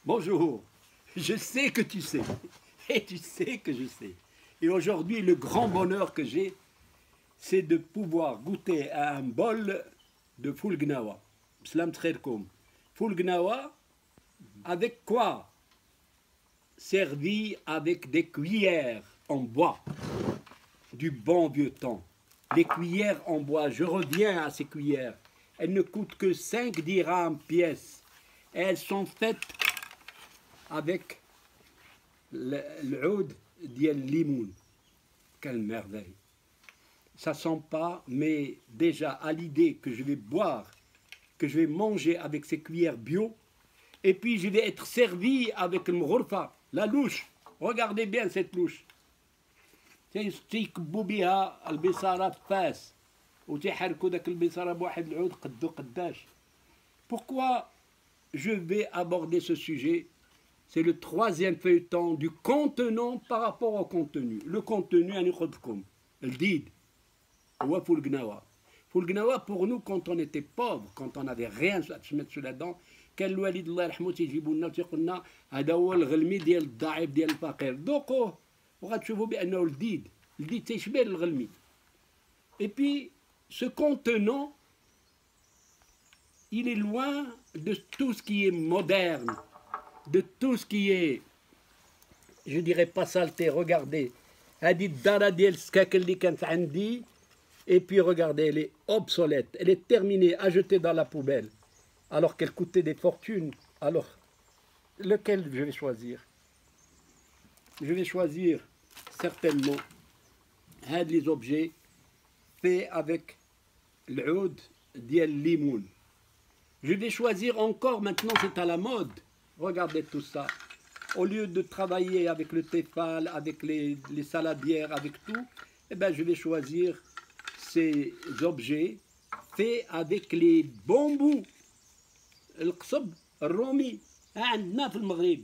Bonjour, je sais que tu sais, et tu sais que je sais. Et aujourd'hui, le grand bonheur que j'ai, c'est de pouvoir goûter à un bol de foul gnawa. Slam tcherkoum. Foul gnawa, avec quoi? Servi avec des cuillères en bois, du bon vieux temps. Les cuillères en bois, je reviens à ces cuillères. Elles ne coûtent que 5 dirhams pièce. Elles sont faites avec l'oud dial limoun. Quelle merveille! Ça sent pas, mais déjà à l'idée que je vais boire, que je vais manger avec ces cuillères bio, et puis je vais être servi avec le mghorfa, la louche. Regardez bien cette louche. تيكبوا بها البصاره فاس وتيحركوا داك البصاره بواحد العود قدو قداش. Pourquoi je vais aborder ce sujet? C'est le troisième feuilleton du contenant par rapport au contenu. Le contenu, أنا ناخذكم الجديد هو فول قناوة. فول قناوة pour nous quand on était pauvre, quand on n'avait rien à se mettre sur la dent, كان الوالد الله يرحمه تيجيبوا لنا وتيقول لنا هذا هو الغلمي ديال الضعيف ديال الفقير، ذوقوه وغتشوفوا بأنه الجديد تيشبه الغلمي. Et puis ce contenant, il est loin de tout ce qui est moderne, de tout ce qui est, je dirais pas saleté. Regardez, هذه الدارة ديال السكاك اللي كانت عندي, et puis regardez, elle est obsolète, elle est terminée, à jeter dans la poubelle, alors qu'elle coûtait des fortunes. Alors, lequel je vais choisir? Je vais choisir certainement les objets faits avec l'oud dial limoun. Je vais choisir encore, maintenant c'est à la mode. Regardez tout ça. Au lieu de travailler avec le tefal, avec les saladières, avec tout, eh ben, je vais choisir ces objets faits avec les bambous. Le qsab, le romi, عندنا في المغرب.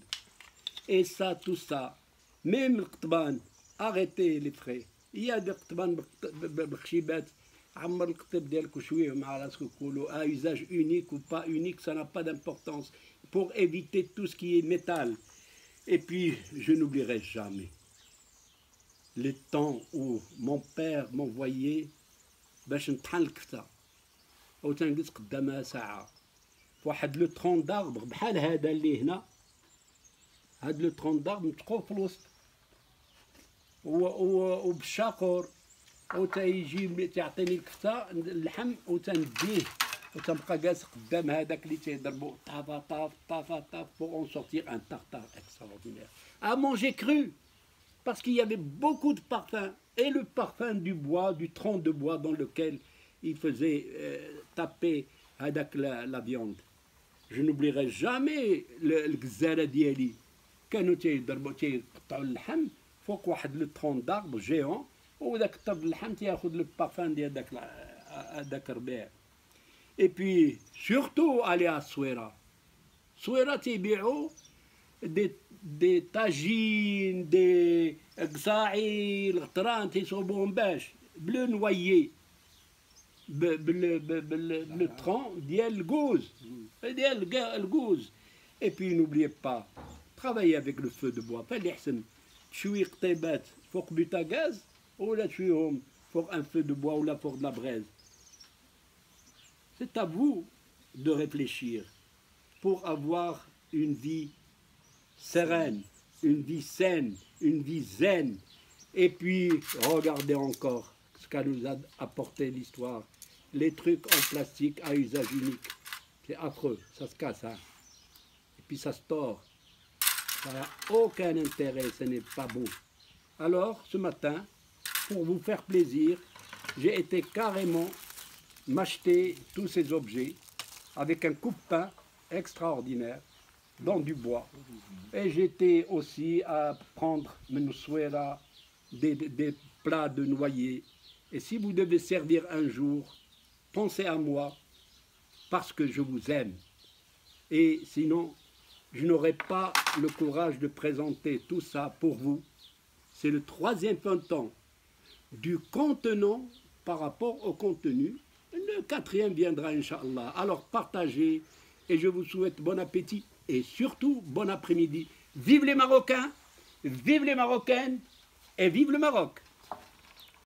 Et ça, tout ça, même le qtban, arrêtez les frais. Il y a des qtban بالخشيبات, عمر القطب ديالك وشويه مع راسك وكولو, à usage unique ou pas unique, ça n'a pas d'importance, pour éviter tout ce qui est métal. Et puis, je n'oublierai jamais les temps où mon père m'envoyait باش نطحن الكفته وتنجلس قدامها ساعه في واحد لو ترون داربر بحال هذا اللي هنا. هاد لو ترون داربر متقوه في الوسط وبالشاقور وتيجي تعطيني الكفته اللحم وتنديه وتنبقى جالس قدام هذاك اللي تيضربوا طافا طاف طافا طاف pour en sortir un tartare extraordinaire à manger cru, parce qu'il y avait beaucoup de parfums, et le parfum du bois, du tronc de bois dans lequel il faisait taper هذاك la viande. Je n'oublierai jamais الجزارة ديالي كانوا تيضربوا تيقطعوا اللحم فوق واحد لو ترون داربر جيون, وذاك الطرف اللحم تياخذ لو بارفان ديال هذاك الربيع. Et puis, surtout, aller à Souera. Souera, تيبيعوا des tagines, des قصاعي, الغطران تيصوبوهم باش بلو نويي بالترون ديال الجوز. Et puis, n'oubliez pas, travaillez avec le feu de bois. فاللي يحسن تشوي قطيبات فوق بوتاغاز ولا تشويهم فوق un feu de bois ولا فوق de la braise. C'est à vous de réfléchir pour avoir une vie sereine, une vie saine, une vie zen. Et puis, regardez encore ce qu'a nous a apporté l'histoire. Les trucs en plastique à usage unique. C'est affreux, ça se casse, hein. Et puis ça se tord. Ça n'a aucun intérêt, ce n'est pas beau. Alors, ce matin, pour vous faire plaisir, j'ai été carrément m'acheter tous ces objets avec un coupe-pain extraordinaire dans du bois. Et j'étais aussi à prendre des plats de noyer. Et si vous devez servir un jour, pensez à moi, parce que je vous aime. Et sinon, je n'aurai pas le courage de présenter tout ça pour vous. C'est le troisième feuilleton du contenant par rapport au contenu. Le quatrième viendra, Inch'Allah. Alors partagez et je vous souhaite bon appétit. et surtout, bon après-midi. Vive les Marocains, vive les Marocaines et vive le Maroc.